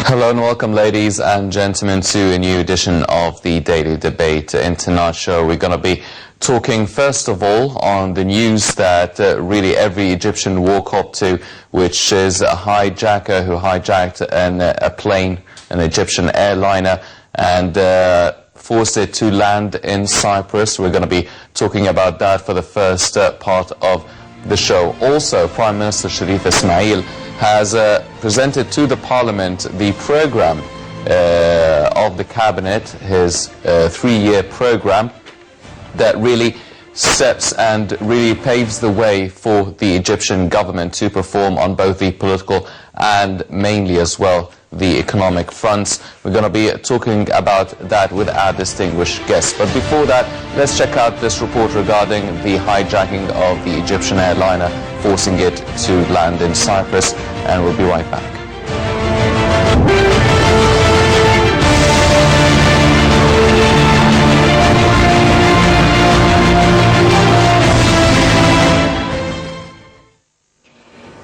Hello and welcome, ladies and gentlemen, to a new edition of the Daily Debate. In tonight's show, we're going to be talking first of all on the news that really every Egyptian woke up to, which is a hijacker who hijacked a plane, an Egyptian airliner, and forced it to land in Cyprus. We're going to be talking about that for the first part of the show. Also, Prime Minister Sharif Ismail has presented to the Parliament the program of the Cabinet, his 3-year program that really sets and really paves the way for the Egyptian government to perform on both the political and mainly as well the economic fronts. We're going to be talking about that with our distinguished guests. But before that, let's check out this report regarding the hijacking of the Egyptian airliner, forcing it to land in Cyprus, and we'll be right back.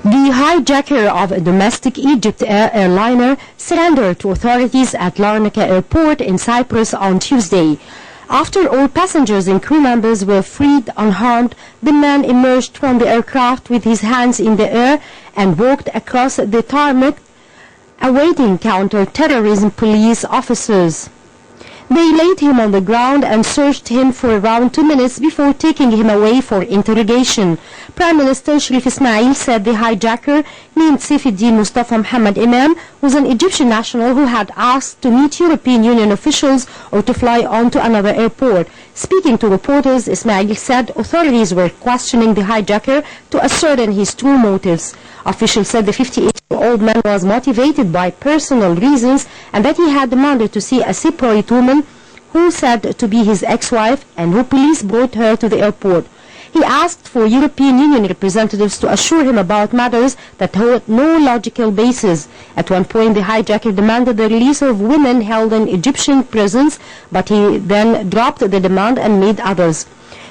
The hijacker of a domestic Egypt airliner surrendered to authorities at Larnaca Airport in Cyprus on Tuesday. After all passengers and crew members were freed unharmed, the man emerged from the aircraft with his hands in the air and walked across the tarmac, awaiting counter-terrorism police officers. They laid him on the ground and searched him for around 2 minutes before taking him away for interrogation. Prime Minister Sharif Ismail said the hijacker, named Saifuddin Mustafa Mohammed Imam, was an Egyptian national who had asked to meet European Union officials or to fly on to another airport. Speaking to reporters, Ismail said authorities were questioning the hijacker to ascertain his true motives. Officials said the 58-year-old man was motivated by personal reasons and that he had demanded to see a Cypriot woman who said to be his ex-wife and who police brought her to the airport. He asked for European Union representatives to assure him about matters that had no logical basis. At one point, the hijacker demanded the release of women held in Egyptian prisons, but he then dropped the demand and made others.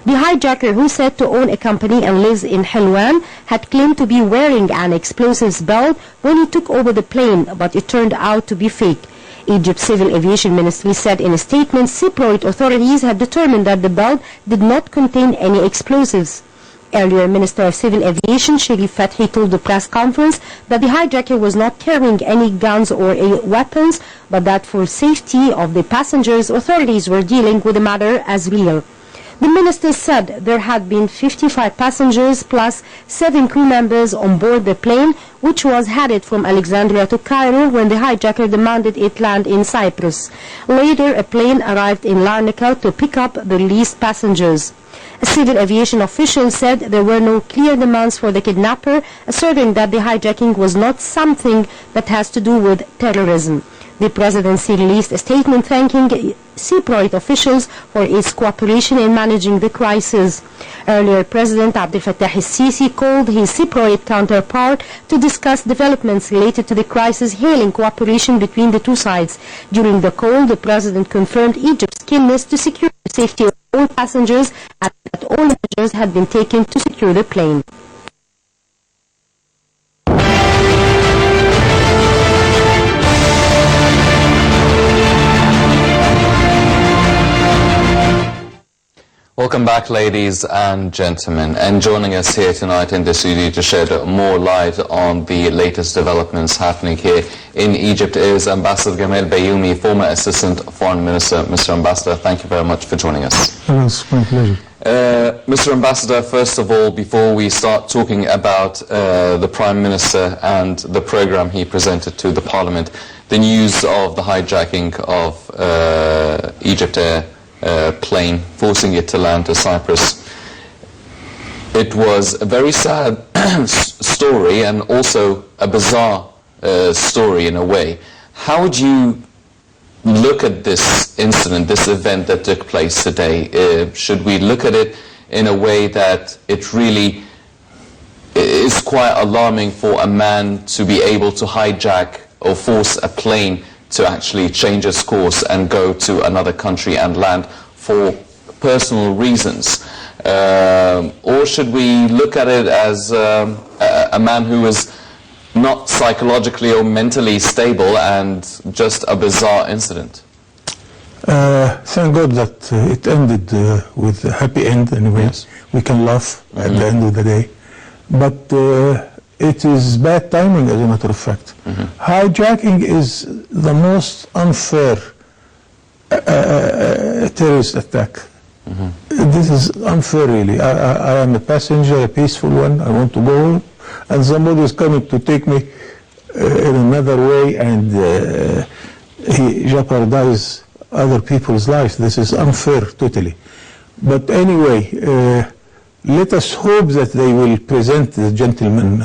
The hijacker, who said to own a company and lives in Helwan, had claimed to be wearing an explosives belt when he took over the plane, but it turned out to be fake. Egypt's Civil Aviation Ministry said in a statement Cypriot authorities had determined that the belt did not contain any explosives. Earlier, Minister of Civil Aviation Sharif Fathi told the press conference that the hijacker was not carrying any guns or weapons, but that for safety of the passengers, authorities were dealing with the matter as real. The minister said there had been 55 passengers plus 7 crew members on board the plane, which was headed from Alexandria to Cairo when the hijacker demanded it land in Cyprus. Later, a plane arrived in Larnaca to pick up the released passengers. A civil aviation official said there were no clear demands for the kidnapper, asserting that the hijacking was not something that has to do with terrorism. The presidency released a statement thanking Cypriot officials for its cooperation in managing the crisis. Earlier, President Abdel Fattah el-Sisi called his Cypriot counterpart to discuss developments related to the crisis, hailing cooperation between the two sides. During the call, the president confirmed Egypt's keenness to secure the safety of all passengers and that all measures had been taken to secure the plane. Welcome back, ladies and gentlemen, and joining us here tonight in the studio to shed more light on the latest developments happening here in Egypt is Ambassador Gamal Bauomy, former Assistant Foreign Minister. Mr. Ambassador, thank you very much for joining us. It's my pleasure. Mr. Ambassador, first of all, before we start talking about the Prime Minister and the program he presented to the Parliament, the news of the hijacking of Egypt Air plane, forcing it to land to Cyprus. It was a very sad story and also a bizarre story in a way. How would you look at this incident, this event that took place today? Should we look at it in a way that it really is quite alarming for a man to be able to hijack or force a plane to actually change its course and go to another country and land for personal reasons? Or should we look at it as a man who was not psychologically or mentally stable and just a bizarre incident? Thank God that it ended with a happy end anyway. Yes. We can laugh at the end of the day. But it is bad timing, as a matter of fact. Hijacking is the most unfair terrorist attack. This is unfair, really. I am a passenger, a peaceful one. I want to go home, and somebody is coming to take me in another way, and he jeopardizes other people's lives. This is unfair, totally. But anyway, let us hope that they will present the gentleman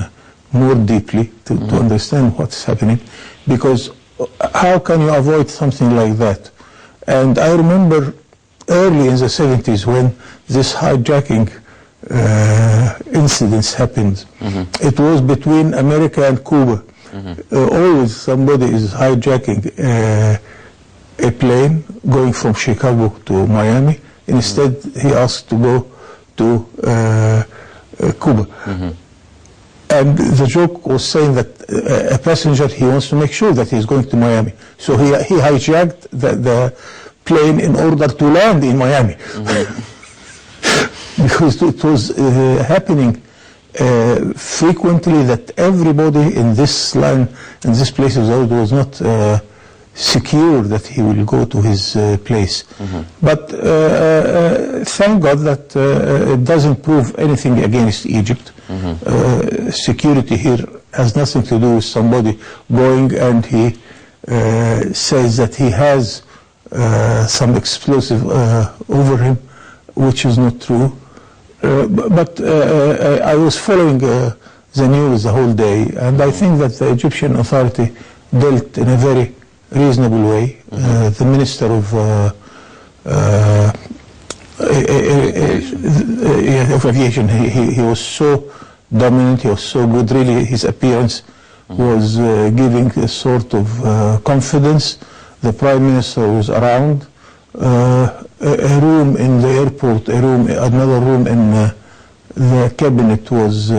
more deeply to understand what's happening, because how can you avoid something like that? And I remember early in the 70s when this hijacking incidents happened. It was between America and Cuba. Always somebody is hijacking a plane going from Chicago to Miami. Instead, he asked to go to Cuba. And the joke was saying that a passenger, he wants to make sure that he's going to Miami. So he hijacked the plane in order to land in Miami. Because it was happening frequently that everybody in this line, in this place was not secure that he will go to his place. But thank God that it doesn't prove anything against Egypt. Security here has nothing to do with somebody going and he says that he has some explosive over him, which is not true. But I was following the news the whole day, and I think that the Egyptian authority dealt in a very reasonable way. The Minister of Aviation, he was so dominant, he was so good, really his appearance was giving a sort of confidence. The Prime Minister was around. A room in the airport, another room in the cabinet was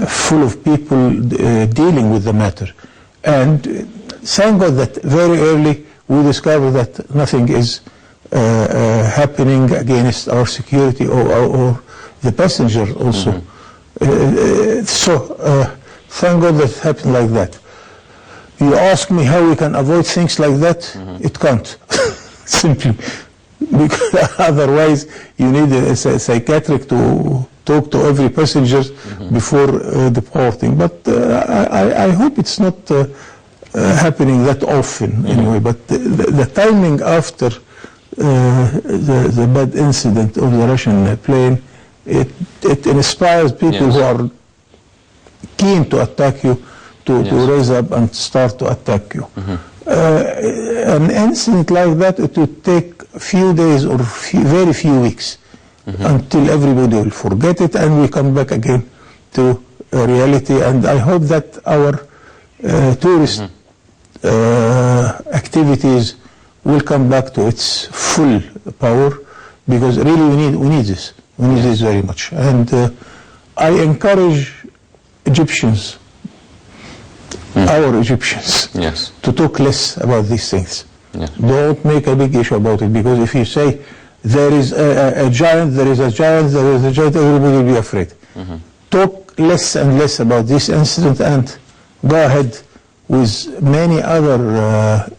full of people dealing with the matter. And thank God that very early we discovered that nothing is happening against our security or the passenger also. So thank God that it happened like that. You ask me how we can avoid things like that? It can't, simply. Because otherwise you need a psychiatric to talk to every passenger before departing. But I hope it's not happening that often anyway. But the timing after the bad incident of the Russian plane, it inspires people who are keen to attack you to raise up and start to attack you. An incident like that, it would take a few days or very few weeks until everybody will forget it and we come back again to reality. And I hope that our tourist activities will come back to its full power, because really we need this. We need this very much. And I encourage Egyptians, our Egyptians, to talk less about these things. Don't make a big issue about it, because if you say there is a giant, there is a giant, there is a giant, everybody will be afraid. Talk less and less about this incident and go ahead with many other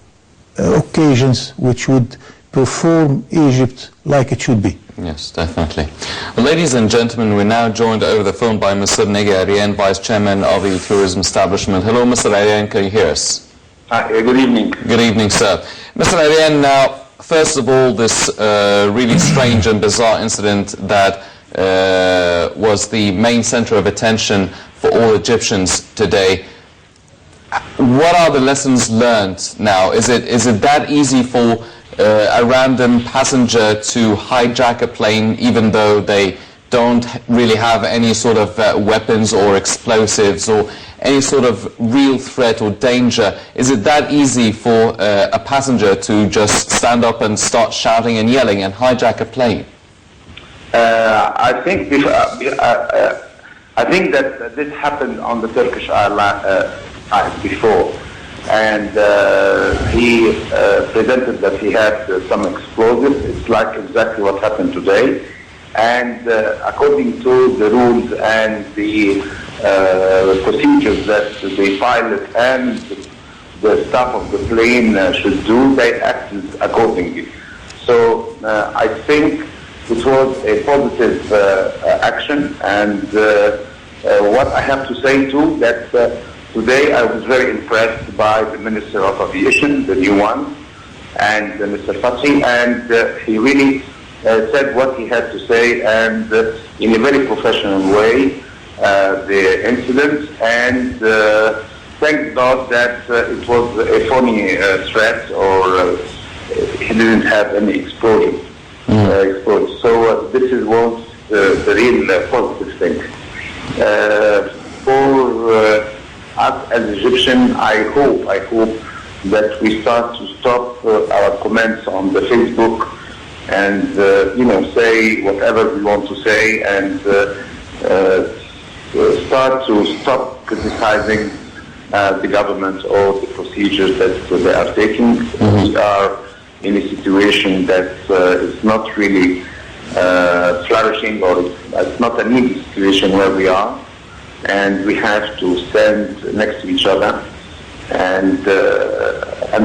occasions which would perform Egypt like it should be. Yes, definitely. Well, ladies and gentlemen, we're now joined over the phone by Mr. Negi Arian, Vice Chairman of the Tourism Establishment. Hello, Mr. Arian, can you hear us? Hi, good evening. Good evening, sir. Mr. Arian, now, first of all, this really strange and bizarre incident that was the main center of attention for all Egyptians today. What are the lessons learned now? Is it that easy for a random passenger to hijack a plane even though they don't really have any sort of weapons or explosives or any sort of real threat or danger? Is it that easy for a passenger to just stand up and start shouting and yelling and hijack a plane? I think I think that this happened on the Turkish side before, and he presented that he had some explosives. It's like exactly what happened today, and according to the rules and the procedures that the pilot and the staff of the plane should do, they acted accordingly. So I think it was a positive action, and what I have to say too, that today I was very impressed by the Minister of Aviation, the new one, and Mr. Fatih, and he really said what he had to say, and in a very professional way, the incident, and thank God that it was a phony threat, or he didn't have any explosion. So this was the real positive thing. For us as Egyptians, I hope that we start to stop our comments on the Facebook and say whatever we want to say, and start to stop criticizing the government or the procedures that they are taking. We are in a situation that is not really flourishing, or it's not an easy situation where we are, and we have to stand next to each other, and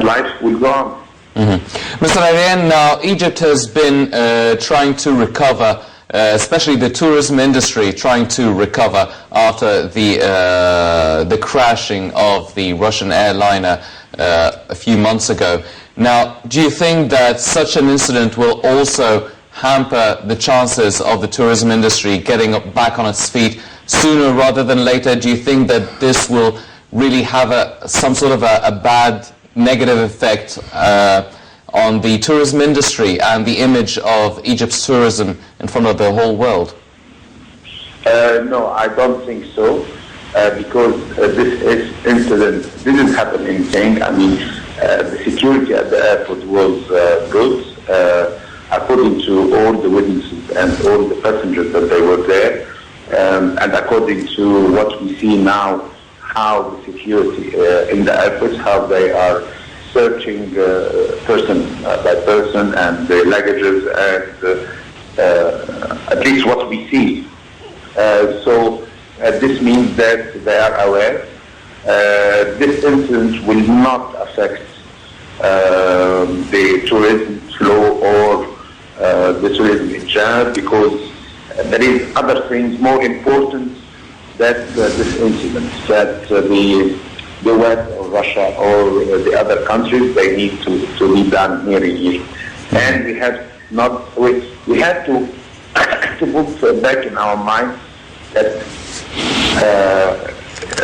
life will go on. Mr. Arian, now Egypt has been trying to recover, especially the tourism industry, trying to recover after the crashing of the Russian airliner a few months ago. Now, do you think that such an incident will also hamper the chances of the tourism industry getting back on its feet sooner rather than later? Do you think that this will really have some sort of a bad negative effect on the tourism industry and the image of Egypt's tourism in front of the whole world? No, I don't think so, because this incident didn't happen in vain. I mean, the security at the airport was good, according to all the witnesses and all the passengers that they were there, and according to what we see now, how the security in the airports, how they are searching person by person and their luggages, and at least what we see. So this means that they are aware. This incident will not affect the tourism flow or the tourism in general, because there is other things more important than this incident, that the West or Russia or the other countries, they need to be done here in Egypt. And we have to put back in our minds that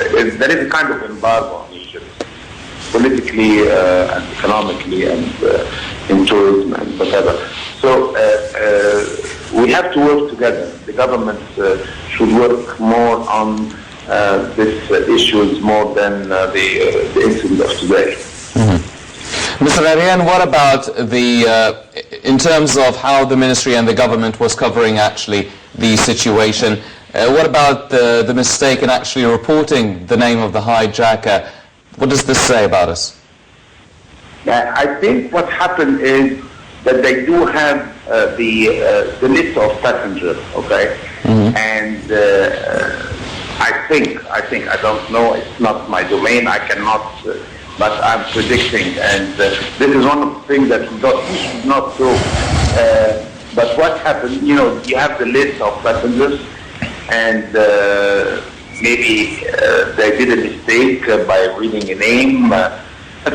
there is a kind of embargo on Egypt, politically and economically and in tourism and whatever. So we have to work together. The government should work more on these issues more than the incident of today. Mr. Arian, what about in terms of how the ministry and the government was covering actually the situation, what about the mistake in actually reporting the name of the hijacker? What does this say about us? I think what happened is that they do have the list of passengers, okay? And I think, I don't know, it's not my domain, I cannot, but I'm predicting, and this is one of the things that we should not do. But what happened, you have the list of passengers, and maybe they did a mistake by reading a name,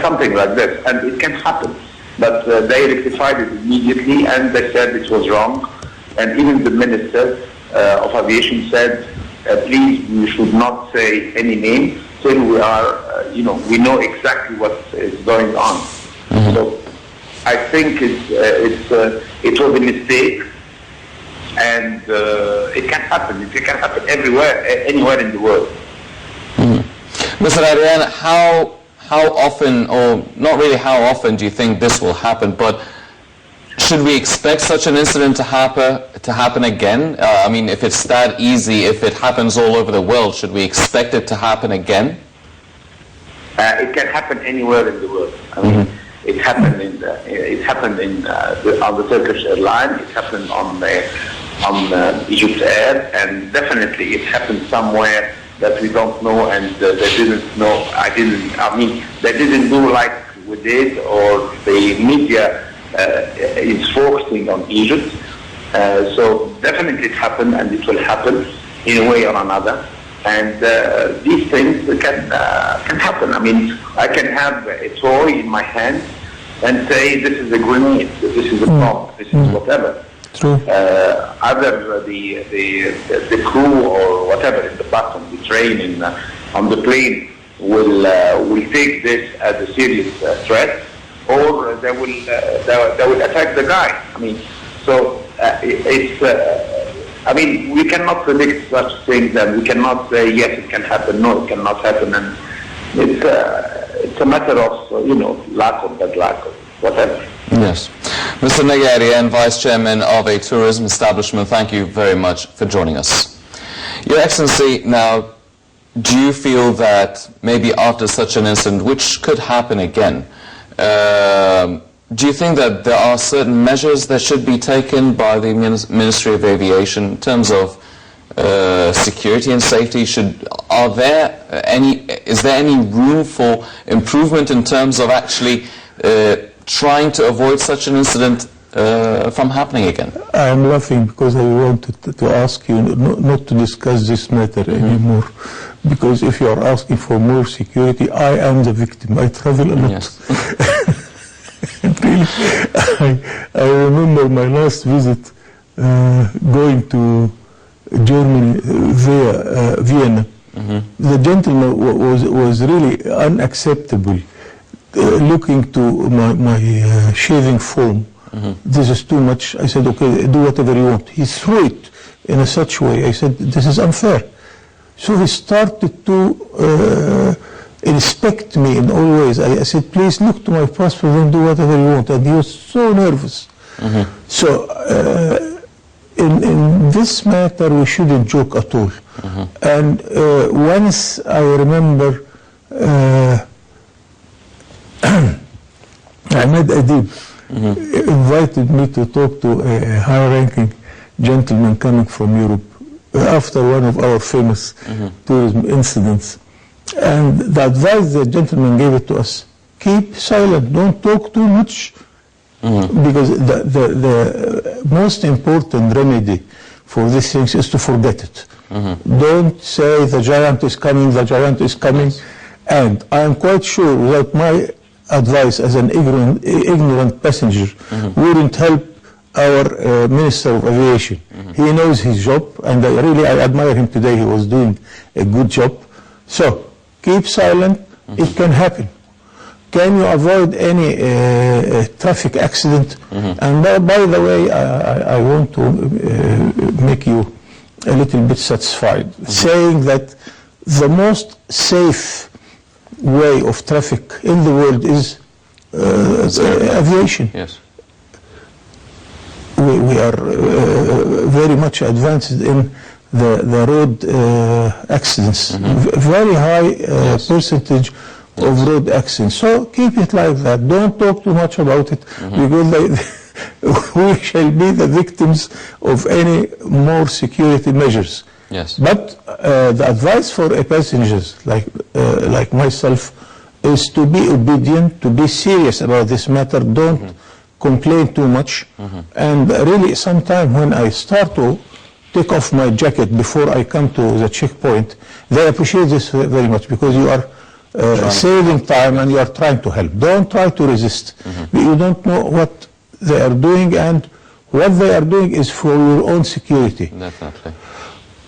something like this, and it can happen. But they rectified it immediately, and they said it was wrong. And even the Minister of Aviation said, please, you should not say any name till we are, we know exactly what is going on. So I think it was a mistake, and it can happen. It can happen everywhere, anywhere in the world. Mr. Arian, how often, or not really how often, do you think this will happen, but Should we expect such an incident to happen again? I mean, if it's that easy, if it happens all over the world, should we expect it to happen again? It can happen anywhere in the world. I mean, it happened on the Turkish airline. It happened on Egypt Air, and definitely it happened somewhere that we don't know, and they didn't know. They didn't do like we did, or the media is focusing on Egypt. So definitely it happened, and it will happen in a way or another. And these things can happen. I mean, I can have a toy in my hand and say, this is a grenade, this is a bomb, this is whatever. True. Either the crew or whatever in the bus, on the train, on the plane will take this as a serious threat, or they will attack the guy. I mean, so we cannot predict such things, and we cannot say yes, it can happen, no, it cannot happen, and it's a matter of luck or bad luck or whatever. Yes. Mr. Negerian, Vice Chairman of a tourism establishment, thank you very much for joining us. Your Excellency, now, do you feel that maybe after such an incident, which could happen again, do you think that there are certain measures that should be taken by the Ministry of Aviation in terms of security and safety? Is there any room for improvement in terms of actually trying to avoid such an incident from happening again? I am laughing because I wanted to ask you not to discuss this matter anymore, because if you are asking for more security, I am the victim. I travel a lot. Yes. Really, I remember my last visit going to Germany via Vienna. The gentleman was really unacceptable, looking to my shaving foam. This is too much. I said, okay, do whatever you want. He threw it in such way. I said, this is unfair. So he started to inspect me in all ways. I said, please look to my passport and do whatever you want. And he was so nervous. So in this matter, we shouldn't joke at all. And once I remember Ahmed Adib invited me to talk to a high-ranking gentleman coming from Europe after one of our famous tourism incidents. And the advice the gentleman gave it to us, keep silent, don't talk too much, because the most important remedy for these things is to forget it. Don't say the giant is coming, the giant is coming. And I am quite sure that my advice as an ignorant passenger wouldn't help our Minister of Aviation. He knows his job, and I admire him today. He was doing a good job. So keep silent, it can happen. Can you avoid any traffic accident? And by the way, I want to make you a little bit satisfied, saying that the most safe way of traffic in the world is aviation. Yes. We are very much advanced in the road accidents, very high percentage of road accidents. So keep it like that. Don't talk too much about it, because we shall be the victims of any more security measures. Yes. But the advice for passengers like myself is to be obedient, to be serious about this matter. Don't complain too much. And really, sometime when I start to take off my jacket before I come to the checkpoint, they appreciate this very much, because you are saving time and you are trying to help. Don't try to resist. You don't know what they are doing, and what they are doing is for your own security. Definitely.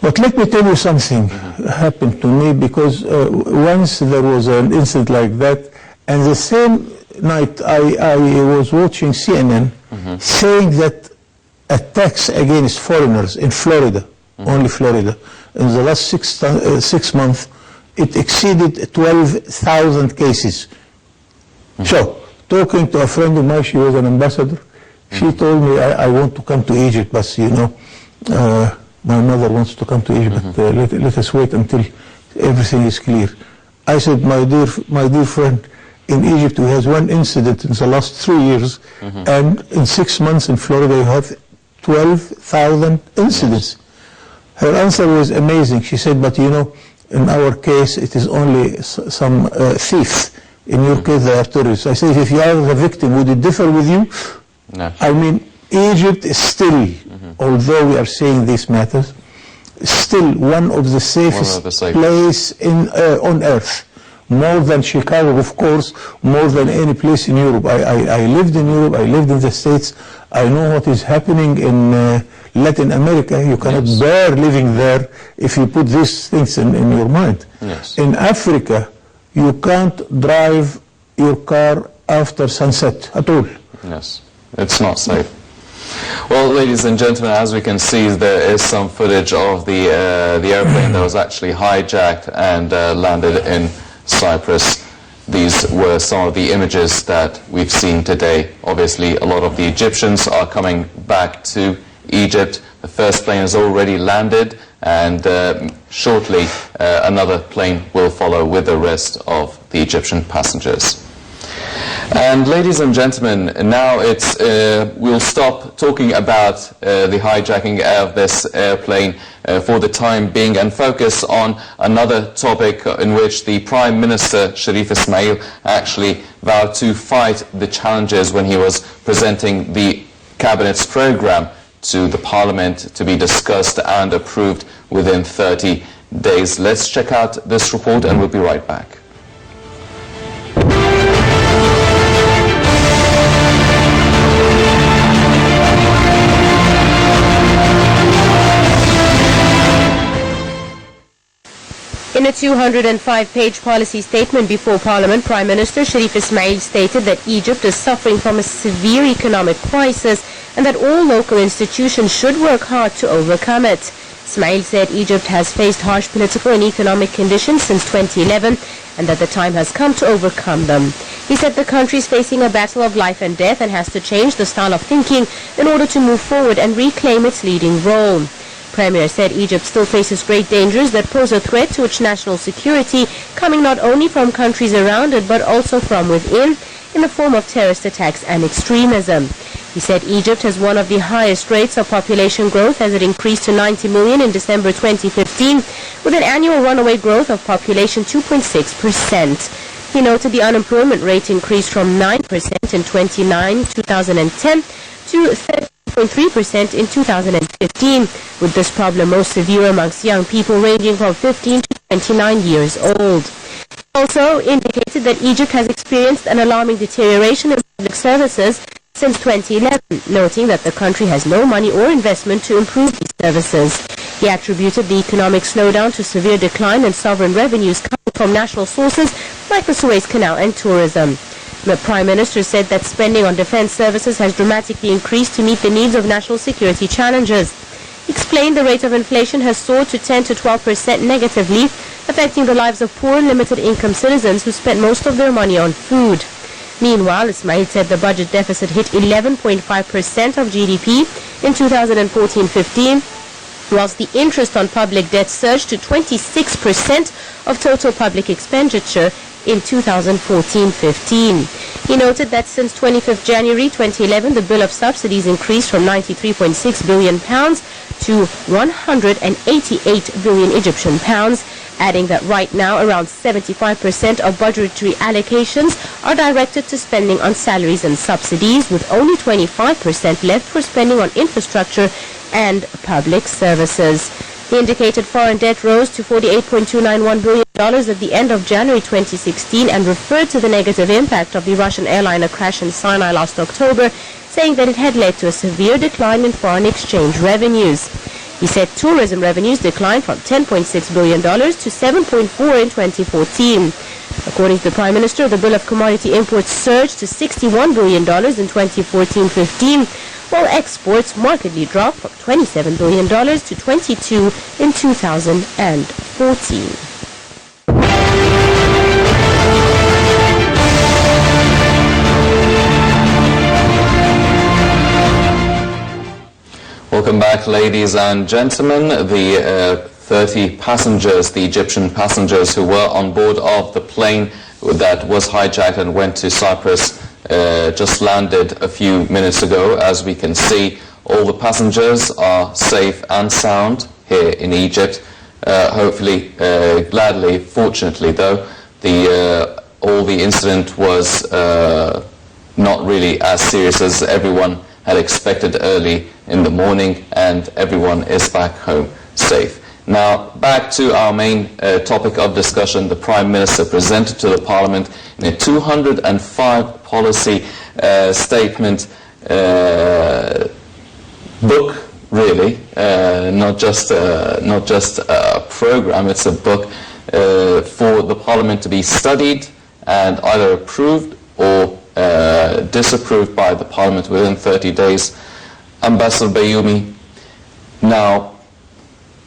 But let me tell you something happened to me, because once there was an incident like that, and the same night I was watching CNN saying that attacks against foreigners in Florida, only Florida, in the last 6 months, it exceeded 12,000 cases. So, talking to a friend of mine, she was an ambassador, She told me, I want to come to Egypt, but my mother wants to come to Egypt, but let us wait until everything is clear. I said, my dear friend, in Egypt we had one incident in the last 3 years, and in 6 months in Florida you have 12,000 incidents. Her answer was amazing. She said, but in our case it is only some thieves. In your case they are terrorists. I said, if you are the victim, would it differ with you? No. I mean, Egypt is still, although we are saying these matters, still one of the safest places on earth. More than Chicago, of course, more than any place in Europe. I lived in Europe, I lived in the States. I know what is happening in Latin America. You cannot bear living there if you put these things in your mind. Yes. In Africa, you can't drive your car after sunset at all. Yes, it's not safe. Well, ladies and gentlemen, as we can see, there is some footage of the airplane that was actually hijacked and landed in Cyprus. These were some of the images that we've seen today. Obviously, a lot of the Egyptians are coming back to Egypt. The first plane has already landed, and shortly another plane will follow with the rest of the Egyptian passengers. And ladies and gentlemen, now we'll stop talking about the hijacking of this airplane for the time being and focus on another topic in which the Prime Minister, Sharif Ismail, actually vowed to fight the challenges when he was presenting the Cabinet's program to the Parliament to be discussed and approved within 30 days. Let's check out this report and we'll be right back. In a 205-page policy statement before Parliament, Prime Minister Sharif Ismail stated that Egypt is suffering from a severe economic crisis and that all local institutions should work hard to overcome it. Ismail said Egypt has faced harsh political and economic conditions since 2011 and that the time has come to overcome them. He said the country is facing a battle of life and death and has to change the style of thinking in order to move forward and reclaim its leading role. Premier said Egypt still faces great dangers that pose a threat to its national security, coming not only from countries around it but also from within, in the form of terrorist attacks and extremism. He said Egypt has one of the highest rates of population growth as it increased to 90 million in December 2015, with an annual runaway growth of population 2.6%. He noted the unemployment rate increased from 9% in 2010 to 13.3% in 2015, with this problem most severe amongst young people ranging from 15 to 29 years old. He also indicated that Egypt has experienced an alarming deterioration in public services since 2011, noting that the country has no money or investment to improve these services. He attributed the economic slowdown to severe decline in sovereign revenues coming from national sources like the Suez Canal and tourism. The Prime Minister said that spending on defense services has dramatically increased to meet the needs of national security challenges. He explained the rate of inflation has soared to 10 to 12% negatively, affecting the lives of poor and limited income citizens who spent most of their money on food. Meanwhile, Ismail said the budget deficit hit 11.5% of GDP in 2014-15, whilst the interest on public debt surged to 26% of total public expenditure in 2014-15. He noted that since 25th January 2011, the bill of subsidies increased from £93.6 billion to 188 billion Egyptian pounds, adding that right now around 75% of budgetary allocations are directed to spending on salaries and subsidies, with only 25% left for spending on infrastructure and public services. The indicated foreign debt rose to $48.291 billion at the end of January 2016 and referred to the negative impact of the Russian airliner crash in Sinai last October, saying that it had led to a severe decline in foreign exchange revenues. He said tourism revenues declined from $10.6 billion to $7.4 in 2014. According to the Prime Minister, the bill of commodity imports surged to $61 billion in 2014-15, while exports markedly dropped from $27 billion to $22 in 2014. Welcome back, ladies and gentlemen. The 30 passengers, the Egyptian passengers who were on board of the plane that was hijacked and went to Cyprus, just landed a few minutes ago. As we can see, all the passengers are safe and sound here in Egypt. Hopefully, gladly, fortunately though, all the incident was not really as serious as everyone had expected early in the morning, and everyone is back home safe. Now, back to our main topic of discussion. The Prime Minister presented to the Parliament in a 205 policy statement book, really, not just a program. It's a book for the Parliament to be studied and either approved or disapproved by the Parliament within 30 days. Ambassador Bauomy, now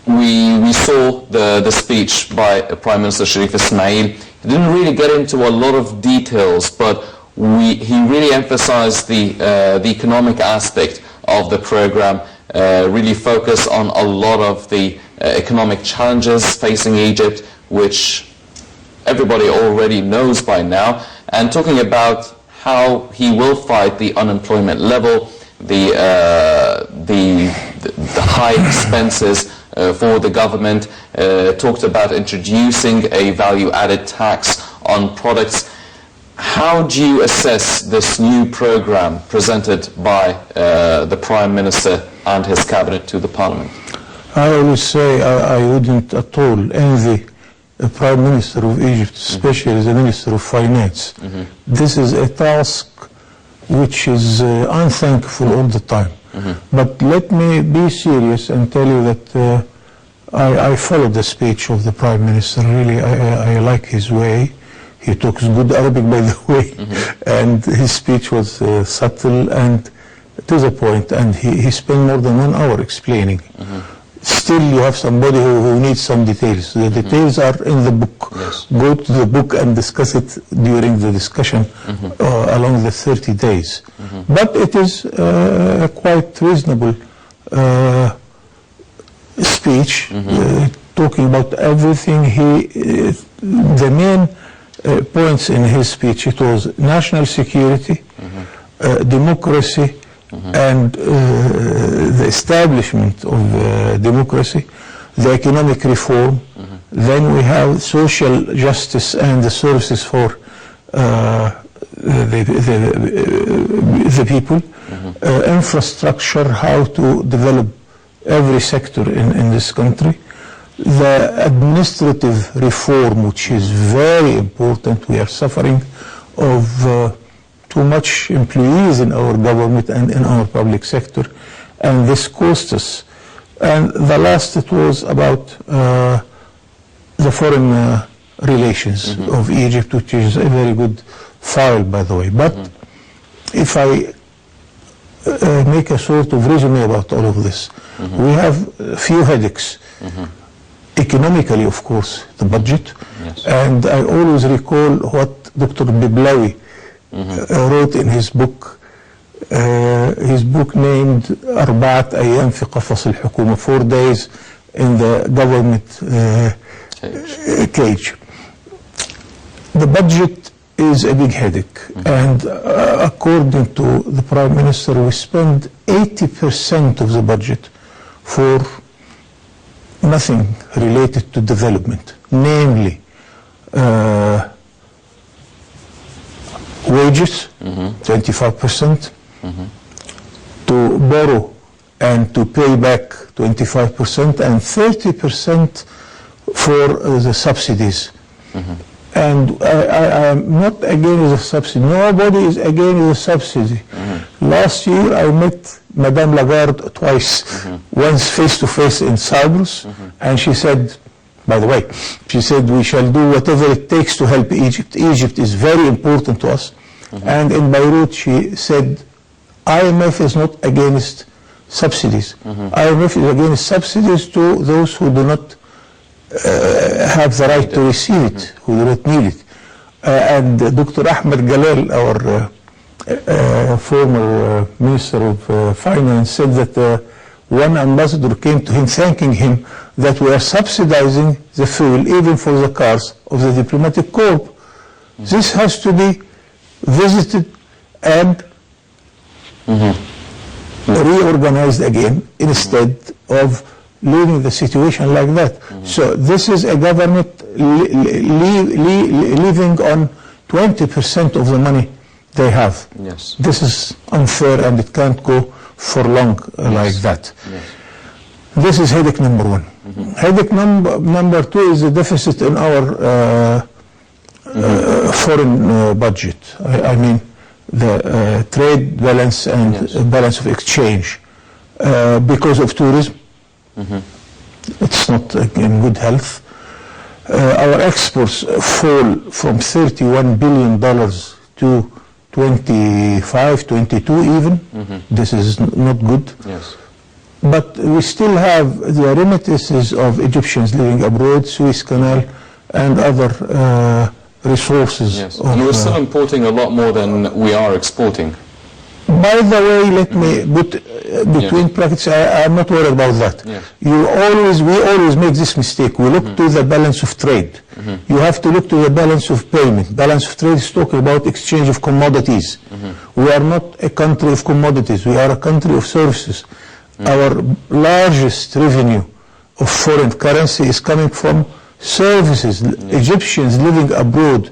we saw the speech by Prime Minister Sharif Ismail. He didn't really get into a lot of details, but he really emphasized the economic aspect of the program, really focused on a lot of the economic challenges facing Egypt, which everybody already knows by now, and talking about how he will fight the unemployment level, the high expenses for the government, talked about introducing a value-added tax on products. How do you assess this new program presented by the Prime Minister and his cabinet to the Parliament? I always say I wouldn't at all envy the Prime Minister of Egypt, especially the Minister of Finance. This is a task which is unthankful all the time. But let me be serious and tell you that I followed the speech of the Prime Minister. Really, I like his way. He talks good Arabic, by the way, and his speech was subtle and to the point, and he spent more than 1 hour explaining. Still, you have somebody who needs some details. The details are in the book. Yes. Go to the book and discuss it during the discussion along the 30 days. But it is a quite reasonable speech, talking about everything. The main points in his speech, it was national security, democracy, and the establishment of democracy, the economic reform, then we have social justice and the services for the people, infrastructure, how to develop every sector in this country, the administrative reform, which is very important. We are suffering of too much employees in our government and in our public sector, and this costs us. And the last, it was about the foreign relations of Egypt, which is a very good file, by the way. But if I make a sort of resume about all of this, we have a few headaches. Economically, of course, the budget, and I always recall what Dr. Biblawi wrote in his book named أربعة أيام في قفص الحكومة, 4 days in the government cage. The budget is a big headache, and according to the Prime Minister, we spend 80% of the budget for nothing related to development, namely wages, 25%, to borrow and to pay back 25%, and 30% for the subsidies. And I am not against the subsidy. Nobody is against the subsidy. Last year I met Madame Lagarde twice, once face-to-face in Cyprus, and she said, by the way, she said we shall do whatever it takes to help Egypt. Egypt is very important to us. And in Beirut she said, IMF is not against subsidies. IMF is against subsidies to those who do not have the right to receive it, who do not need it. And Dr. Ahmed Galal, our former Minister of Finance, said that one ambassador came to him thanking him that we are subsidizing the fuel even for the cars of the diplomatic corps. This has to be visited and reorganized again instead of leaving the situation like that. So this is a government living on 20% of the money they have. Yes. This is unfair and it can't go for long like that. Yes. This is headache number one. Headache number two is the deficit in our foreign budget. I mean the trade balance and balance of exchange because of tourism. It's not in good health. Our exports fall from $31 billion to 25, 22 even. This is not good. Yes. But we still have the remittances of Egyptians living abroad, Suez Canal, and other resources. Yes. And we're still importing a lot more than we are exporting. By the way, let me put between brackets, I'm not worried about that. Yes. We always make this mistake. We look to the balance of trade. You have to look to the balance of payment. Balance of trade is talking about exchange of commodities. We are not a country of commodities. We are a country of services. Our largest revenue of foreign currency is coming from services. Egyptians living abroad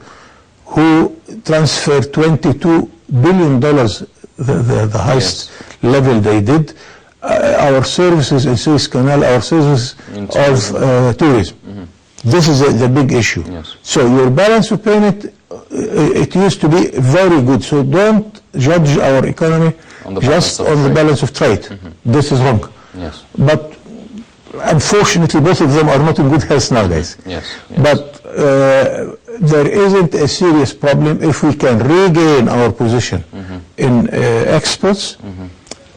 who transfer $22 billion, the highest level they did, our services in Suez Canal, our services of tourism. This is the big issue. Yes. So your balance of payment, it used to be very good. So don't judge our economy just on the balance of trade. This is wrong. Yes. But unfortunately, both of them are not in good health nowadays. Yes. But there isn't a serious problem if we can regain our position in exports.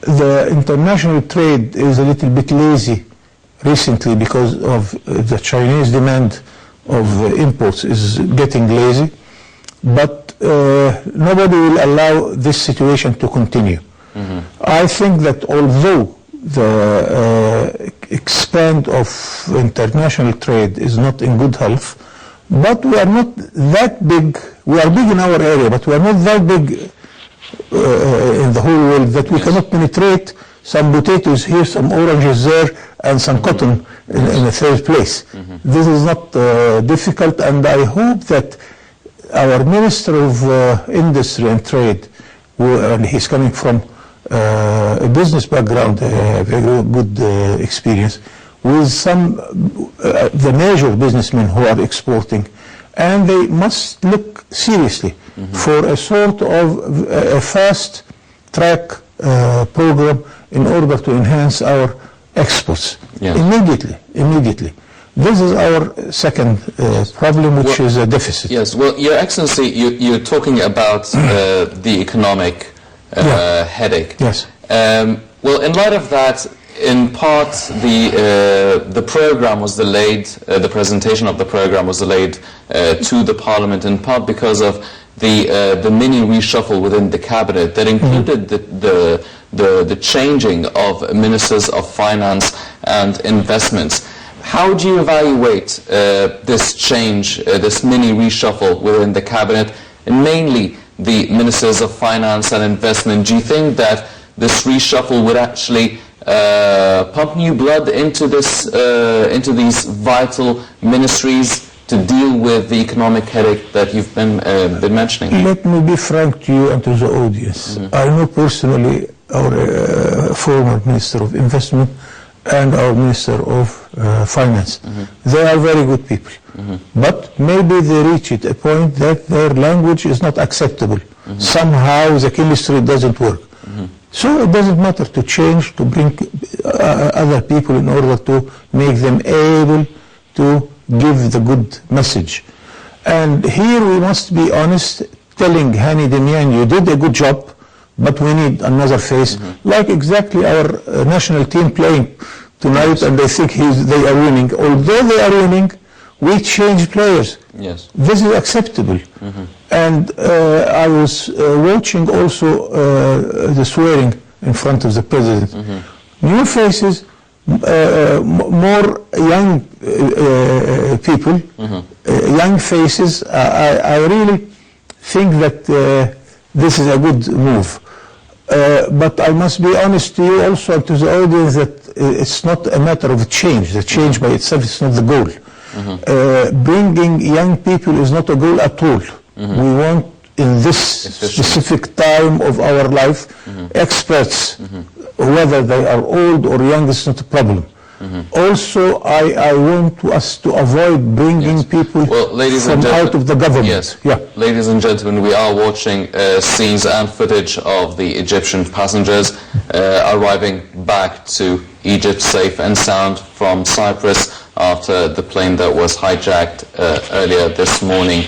The international trade is a little bit lazy recently because of the Chinese demand of imports is getting lazy. But nobody will allow this situation to continue. I think that although the expand of international trade is not in good health, but we are not that big. We are big in our area, but we are not that big in the whole world that we cannot penetrate some potatoes here, some oranges there, and some cotton in the third place. This is not difficult, and I hope that our Minister of Industry and Trade, and he's coming from a business background, a very good experience, with some the major businessmen who are exporting, and they must look seriously for a sort of a fast track program in order to enhance our exports immediately. This is our second problem, which is a deficit. Yes, well, Your Excellency, you're talking about the economic headache. Yes. Well, in light of that, in part, the program was delayed, the presentation of the program was delayed to the Parliament, in part because of the mini reshuffle within the cabinet that included the changing of ministers of finance and investments. How do you evaluate this change, this mini reshuffle within the cabinet, and mainly the ministers of finance and investment? Do you think that this reshuffle would actually pump new blood into this, into these vital ministries to deal with the economic headache that you've been mentioning? Let me be frank to you and to the audience. I know personally our former Minister of Investment and our Minister of Finance. They are very good people. But maybe they reach a point that their language is not acceptable. Somehow the chemistry doesn't work. So it doesn't matter to change, to bring other people in order to make them able to give the good message. And here we must be honest, telling Hani Demian, you did a good job, but we need another face. Like exactly our national team playing tonight, and they think they are winning. Although they are winning, we change players. Yes. This is acceptable. And I was watching also the swearing in front of the president. New faces, more young people, young faces. I really think that this is a good move. But I must be honest to you also and to the audience that it's not a matter of change. The change by itself is not the goal. Bringing young people is not a goal at all. We want in this specific time of our life experts, whether they are old or young, is not a problem. Also, I want us to avoid bringing people from out of the government. Yes. Ladies and gentlemen, we are watching scenes and footage of the Egyptian passengers arriving back to Egypt safe and sound from Cyprus after the plane that was hijacked earlier this morning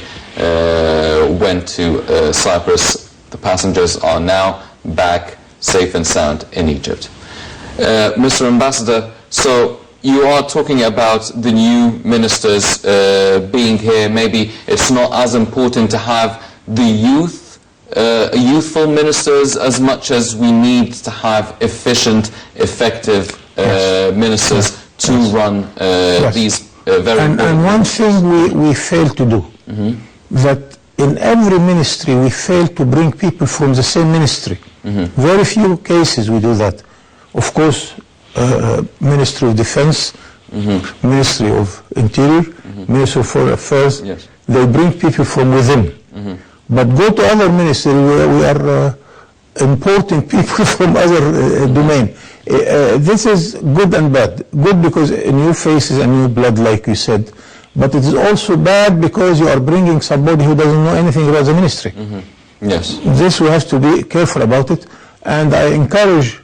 went to Cyprus. The passengers are now back safe and sound in Egypt. Mr. Ambassador, so you are talking about the new ministers being here. Maybe it's not as important to have the youthful ministers as much as we need to have efficient, effective ministers to run these very important. And one thing we fail to do, that in every ministry we fail to bring people from the same ministry. Very few cases we do that. Of course, Ministry of Defense, Ministry of Interior, Ministry of Foreign Affairs, they bring people from within. But go to other ministries where we are importing people from other domain. This is good and bad. Good because new faces and new blood, like you said. But it is also bad because you are bringing somebody who doesn't know anything about the ministry. Yes. This we have to be careful about it. And I encourage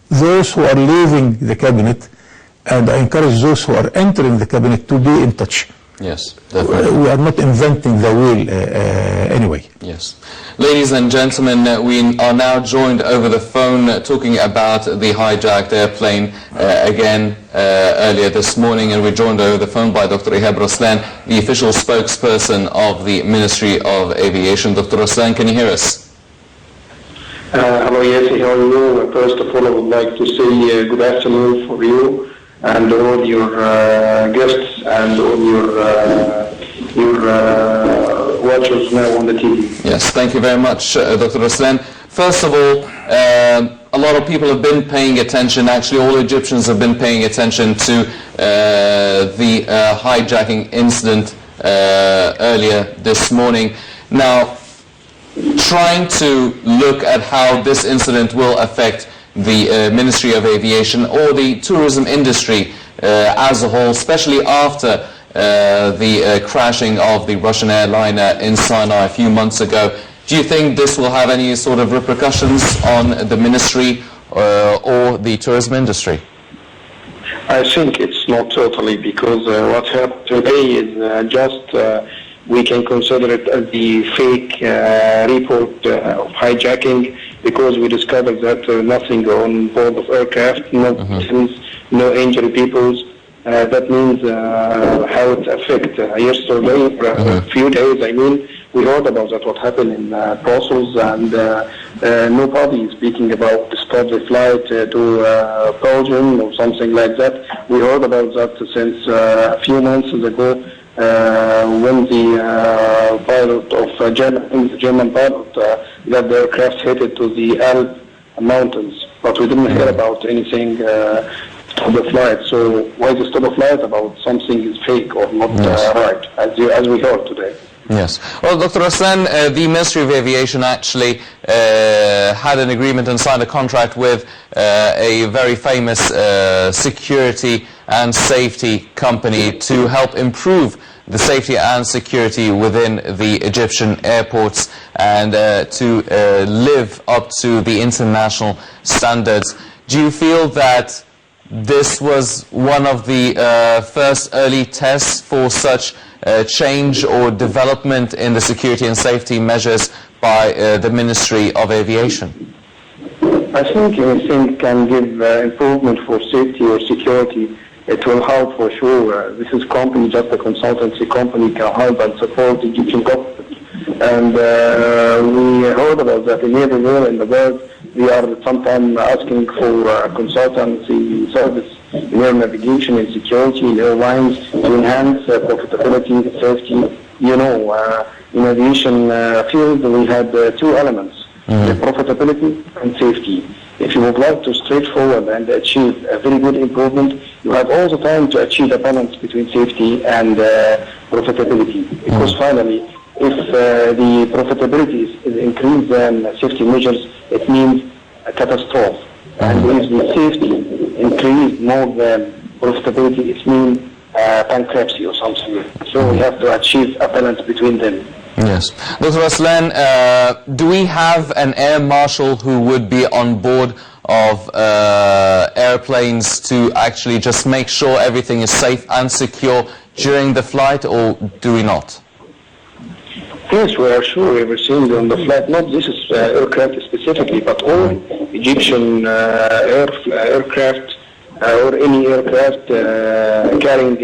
those who are leaving the cabinet, and I encourage those who are entering the cabinet to be in touch. Yes, definitely. We are not inventing the wheel anyway. Yes. Ladies and gentlemen, we are now joined over the phone talking about the hijacked airplane again earlier this morning, and we're joined over the phone by Dr. Ihab Ruslan, the official spokesperson of the Ministry of Aviation. Dr. Ruslan, can you hear us? Hello, Yassi, how are you? First of all, I would like to say good afternoon for you and all your guests and all your watchers now on the TV. Yes, thank you very much, Dr. Ruslan. First of all, a lot of people have been paying attention, actually all Egyptians have been paying attention to the hijacking incident earlier this morning. Now, trying to look at how this incident will affect the Ministry of Aviation or the tourism industry as a whole, especially after the crashing of the Russian airliner in Sinai a few months ago. Do you think this will have any sort of repercussions on the ministry or the tourism industry? I think it's not totally, because what happened today is just we can consider it as the fake report of hijacking, because we discovered that nothing on board of aircraft, no persons, no injured peoples. That means how it affects. Yesterday, for a few days, we heard about that, what happened in Brussels, and nobody is speaking about to stop the flight to Belgium or something like that. We heard about that since a few months ago, when the pilot of German pilot got the aircraft headed to the Alps mountains, but we didn't hear about anything stop the flight. So why the stop the flight about something is fake or not right, as we heard today? Yes. Well, Dr. Ruslan, the Ministry of Aviation actually had an agreement and signed a contract with a very famous security and safety company to help improve the safety and security within the Egyptian airports and to live up to the international standards. Do you feel that this was one of the first early tests for such change or development in the security and safety measures by the Ministry of Aviation? I think anything can give improvement for safety or security. It will help for sure. This is company, just a consultancy company, can help and support the Egyptian government. And we heard about that in everywhere in the world. We are sometimes asking for consultancy service in air navigation and security in airlines to enhance profitability, safety. You know, in aviation field, we had two elements, the profitability and safety. If you would like to straightforward and achieve a very good improvement, you have all the time to achieve a balance between safety and profitability. Because finally, if the profitability is increased than safety measures, it means a catastrophe. And if the safety increased more than profitability, it means bankruptcy or something. So we have to achieve a balance between them. Yes. Dr. Aslan, do we have an air marshal who would be on board of airplanes to actually just make sure everything is safe and secure during the flight, or do we not? Yes, we are sure everything on the flight, not this is aircraft specifically, but all Egyptian aircraft or any aircraft carrying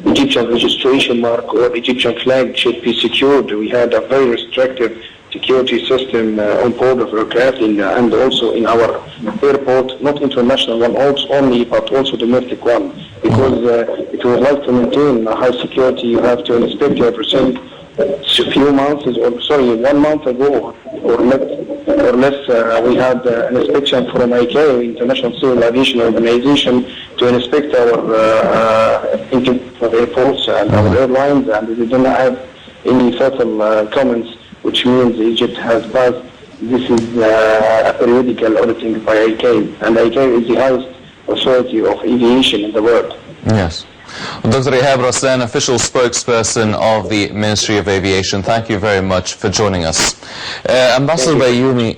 Egyptian registration mark or Egyptian flag should be secured. We had a very restrictive security system on board of aircraft and also in our airport, not international one only, but also domestic one. Because if you would like to maintain a high security, you have to inspect everything. A few months, or sorry, 1 month ago or less, we had an inspection from ICAO, International Civil Aviation Organization, to inspect our airports and our airlines, and they don't have any fatal comments, which means Egypt has passed. This is a periodical auditing by ICAO, and ICAO is the highest authority of aviation in the world. Yes. Well, Dr. Ihab Raslan, official spokesperson of the Ministry of Aviation, thank you very much for joining us. Ambassador Bauomy,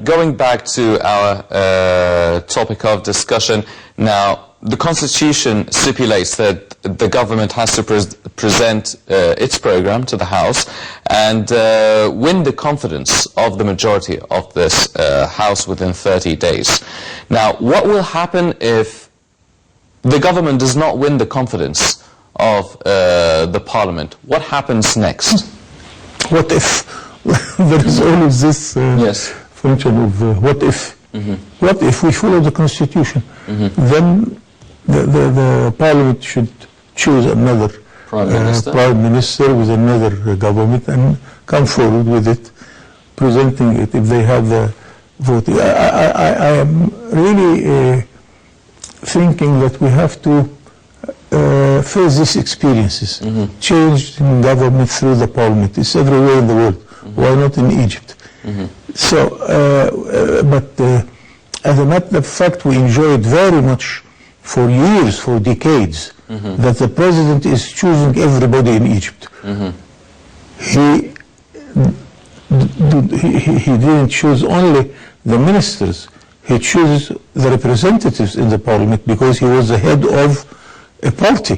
going back to our topic of discussion now, the Constitution stipulates that the government has to present its program to the House and win the confidence of the majority of this House within 30 days. Now, what will happen if the government does not win the confidence of the Parliament? What happens next? What if? There is always this function of what if. What if we follow the Constitution? Then the Parliament should choose another Prime Minister with another government and come forward with it, presenting it if they have the vote. I am really thinking that we have to face these experiences. Change in government through the Parliament. It's everywhere in the world. Why not in Egypt? So, but as a matter of fact, we enjoyed very much for years, for decades, that the president is choosing everybody in Egypt. He didn't choose only the ministers. He chooses the representatives in the Parliament because he was the head of a party.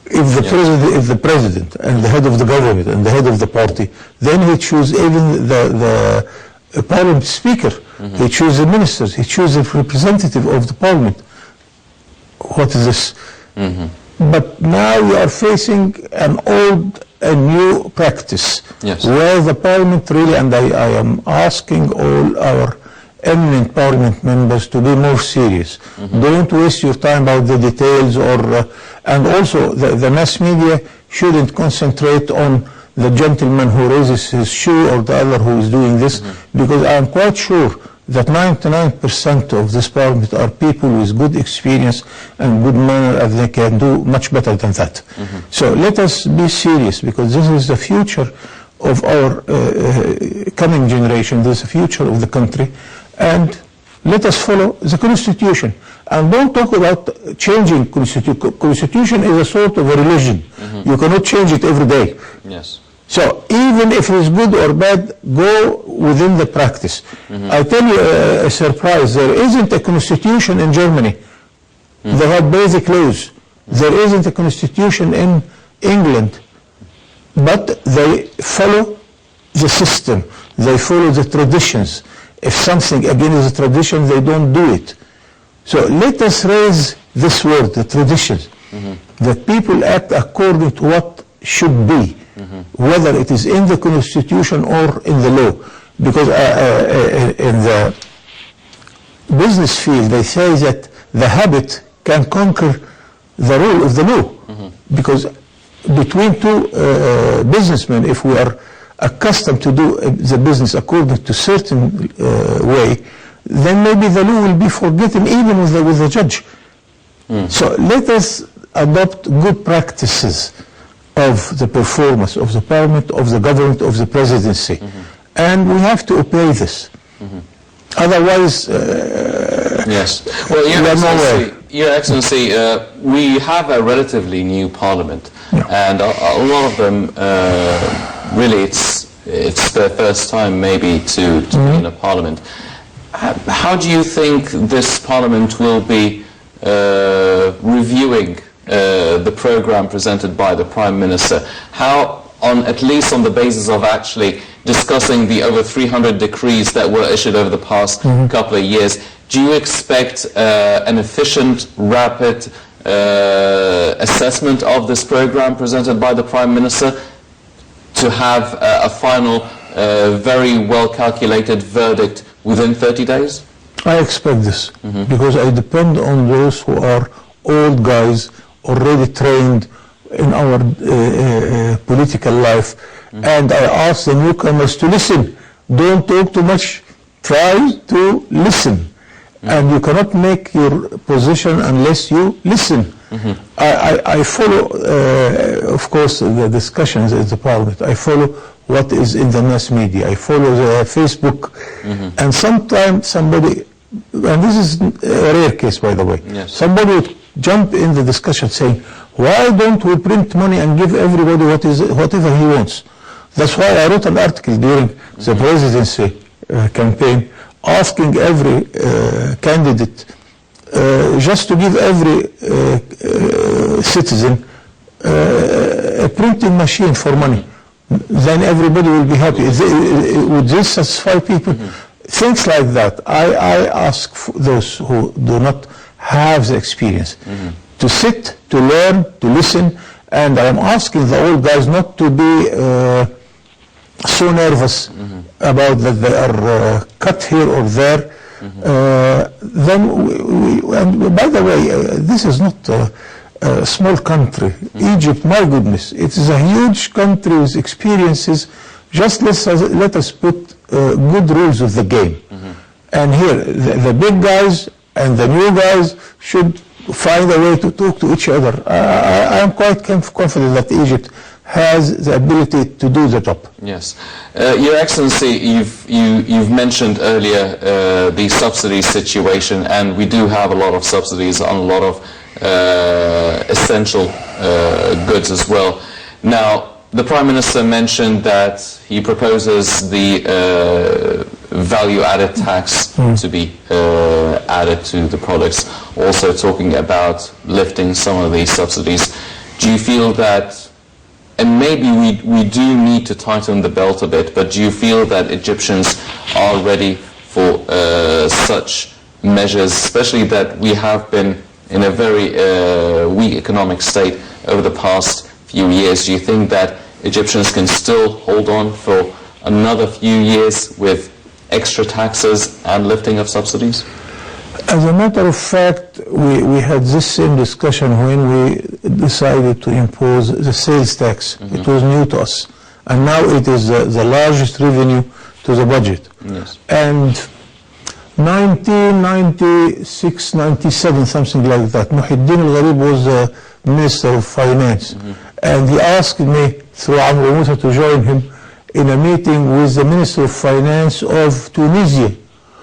If the president is the president and the head of the government and the head of the party, then he chooses even the Parliament Speaker. He chooses the ministers. He chooses the representative of the Parliament. What is this? But now we are facing an old and new practice where the Parliament really, and I am asking all our eminent Parliament members to be more serious. Don't waste your time about the details, or and also the mass media shouldn't concentrate on the gentleman who raises his shoe or the other who is doing this, because I am quite sure that 99% of this Parliament are people with good experience and good manner, and they can do much better than that. So let us be serious, because this is the future of our coming generation. This is the future of the country. And let us follow the Constitution. And don't talk about changing Constitution. Constitution is a sort of a religion. You cannot change it every day. So even if it's good or bad, go within the practice. I tell you a surprise. There isn't a constitution in Germany. They have basic laws. There isn't a constitution in England. But they follow the system. They follow the traditions. If something against the tradition, they don't do it. So let us raise this word, the traditions, that people act according to what should be, whether it is in the Constitution or in the law. Because in the business field, they say that the habit can conquer the rule of the law. Because between two businessmen, if we are accustomed to do the business according to certain way, then maybe the law will be forgotten even with the judge. So let us adopt good practices of the performance of the parliament, of the government, of the presidency. And we have to obey this. Otherwise, yes. Well, Your Excellency, we have a relatively new parliament, and a lot of them, really, it's their first time maybe to be in a parliament. How do you think this parliament will be reviewing the program presented by the Prime Minister? How, at least on the basis of actually discussing the over 300 decrees that were issued over the past couple of years, do you expect an efficient, rapid assessment of this program presented by the Prime Minister to have a final, very well-calculated verdict within 30 days? I expect this, because I depend on those who are old guys already trained in our political life, and I ask the newcomers to listen. Don't talk too much. Try to listen. And you cannot make your position unless you listen. I follow, of course, the discussions in the parliament. I follow what is in the mass media. I follow the Facebook. And sometimes somebody, and this is a rare case, by the way, somebody would jump in the discussion saying, why don't we print money and give everybody whatever he wants? That's why I wrote an article during the presidency campaign asking every candidate just to give every citizen a printing machine for money. Then everybody will be happy. Would this satisfy people? Things like that. I ask those who do not have the experience to sit, to learn, to listen, and I'm asking the old guys not to be so nervous about that they are cut here or there. Then, and by the way, this is not a small country. Egypt, my goodness, it is a huge country with experiences. Just let us put good rules of the game. And here, the big guys and the new guys should find a way to talk to each other. I am quite confident that Egypt has the ability to do the job. Yes. Your Excellency, you've mentioned earlier the subsidy situation, and we do have a lot of subsidies on a lot of essential goods as well. Now, the Prime Minister mentioned that he proposes the value-added tax to be added to the products, also talking about lifting some of these subsidies. Do you feel that, and maybe we do need to tighten the belt a bit, but do you feel that Egyptians are ready for such measures, especially that we have been in a very weak economic state over the past few years? Do you think that Egyptians can still hold on for another few years with extra taxes and lifting of subsidies? As a matter of fact, we had this same discussion when we decided to impose the sales tax. It was new to us. And now it is the largest revenue to the budget. Yes. And 1996, 97, something like that, Muhyiddin al-Gharib was the Minister of Finance. And he asked me, through Amr Musa, to join him in a meeting with the Minister of Finance of Tunisia.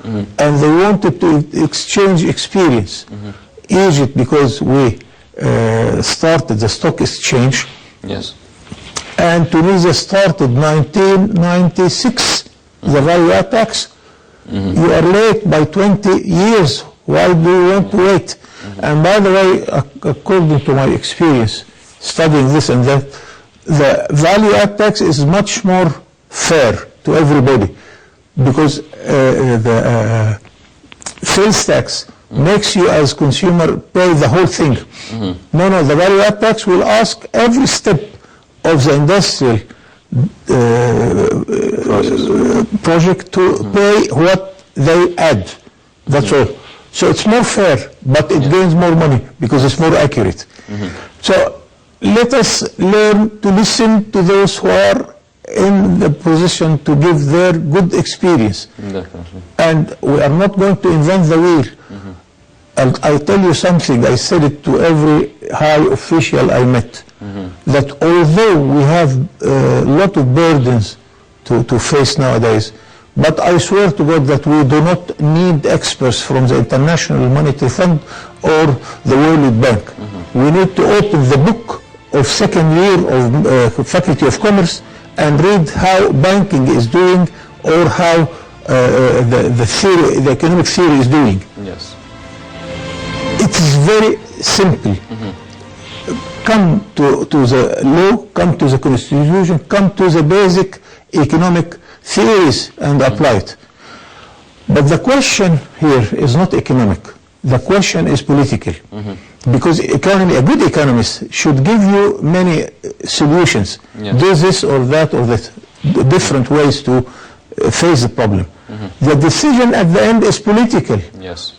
And they wanted to exchange experience. Egypt, because we started the stock exchange. Yes. And Tunisia started 1996, the value-add tax. You are late by 20 years. Why do you want to wait? And by the way, according to my experience, studying this and that, the value-add tax is much more fair to everybody, because the sales tax makes you as consumer pay the whole thing. No, the value-add tax will ask every step of the industrial project to pay what they add. That's all. So it's more fair, but it gains more money because it's more accurate. So let us learn to listen to those who are in the position to give their good experience. Definitely. And we are not going to invent the wheel. And I'll tell you something, I said it to every high official I met, that although we have a lot of burdens to face nowadays, but I swear to God that we do not need experts from the International Monetary Fund or the World Bank. We need to open the book of second year of Faculty of Commerce and read how banking is doing or how the economic theory is doing. Yes. It is very simple. Come to the law, come to the constitution, come to the basic economic theories and apply it. But the question here is not economic. The question is political. Because a good economist should give you many solutions. Yes. Do this or that or that, different ways to face the problem. The decision at the end is political. Yes.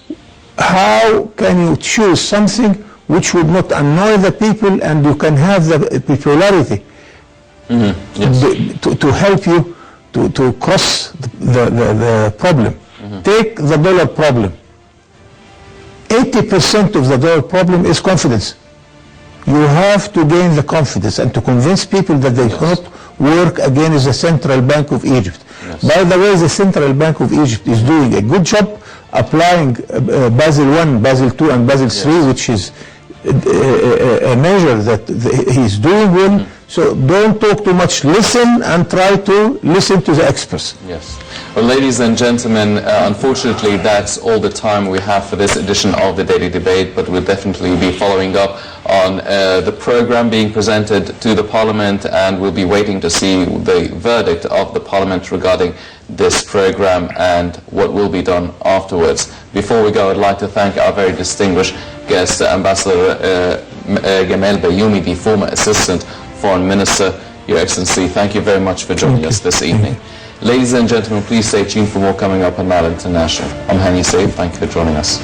How can you choose something which would not annoy the people and you can have the popularity Yes. to help you to cross the problem? Take the dollar problem. 80% of the dollar problem is confidence. You have to gain the confidence and to convince people that they cannot work against the Central Bank of Egypt. By the way, the Central Bank of Egypt is doing a good job applying Basel I, Basel II, and Basel III, which is a measure that he's doing well. So don't talk too much. Listen and try to listen to the experts. Yes. Well, ladies and gentlemen, unfortunately, that's all the time we have for this edition of the Daily Debate, but we'll definitely be following up on the program being presented to the Parliament, and we'll be waiting to see the verdict of the Parliament regarding this program and what will be done afterwards. Before we go, I'd like to thank our very distinguished guest, Ambassador Gamal Bauomy, the former Assistant Foreign Minister. Your Excellency, thank you very much for joining us this evening. Ladies and gentlemen, please stay tuned for more coming up on Nile International. I'm Hani Saif. Thank you for joining us.